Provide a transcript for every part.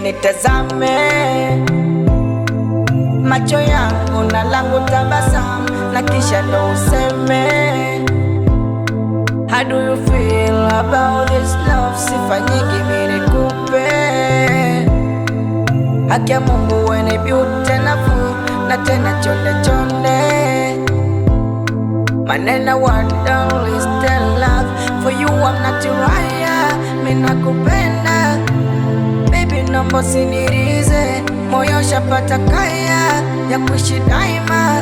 nitazame, macho yangu na langu tabasamu, na kisha ndo useme how do you feel about this love? Sifanyiki mimi nikupe, haki ya Mungu wene beauty nafuu, na tena chonde chonde, manena wonder is still love. For you I'm not raya, mimi nakupenda baby, naomba usinirize, moyo shapata kaya ya kuishi daima,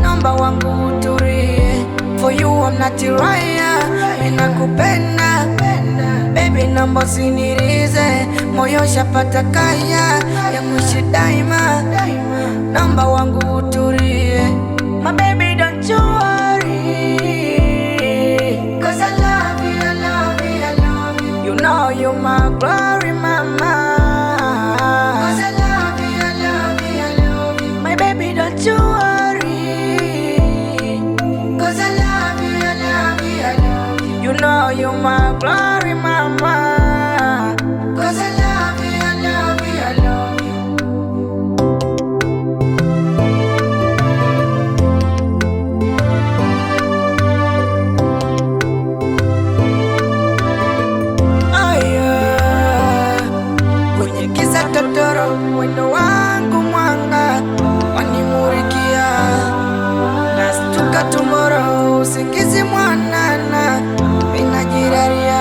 naomba wangu utulie. For you I'm not raya, mimi nakupenda baby, naomba usinirize, moyo shapata kaya ya kuishi daima, naomba wangu utulie. My baby don't you worry, cause I love you, I love you, I love you. You know you're my glory mama, cause I love you, I love you, I love you. My baby don't you worry, cause I love you, I love you, I love you. You know you're my glory mama, cause I love you, I love you, I love you. Kwenye giza totoro, wendo wangu mwanga wanimurikia, nastuka tomorrow, usingizi mwanana minajiraria.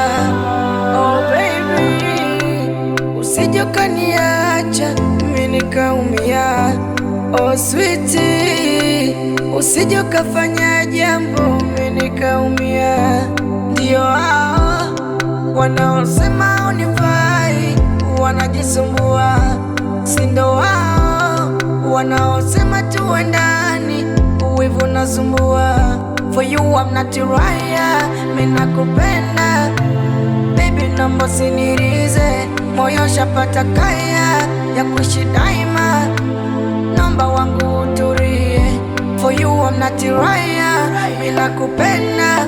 Oh baby, usije ukaniacha mimi nikaumia. Oh sweetie, usije ukafanya jambo mimi nikaumia. Ndio hao wanaosema unifai wanajisumbua, sindo wao wanaosema tuendani, uwivu nasumbua. For you I'm not raya, mimi nakupenda baby, naomba usinirize, moyo shapata kaya ya kuishi daima, naomba wangu utulie. For you I'm not raya, mimi nakupenda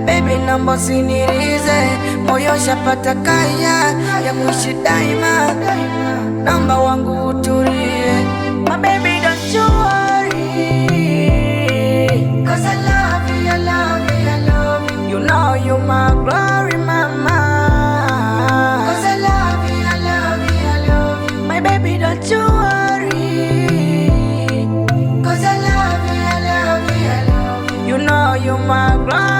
baby, naomba usinirize, moyo shapata kaya ya kuishi daima, naomba wangu utulie. My baby don't you worry, cause I love you, I love you, I love you. You know you're my glory mama, cause I love you, I love you, I love you. My baby don't you worry, cause I love you, I love you, I love you. You know you're my glory.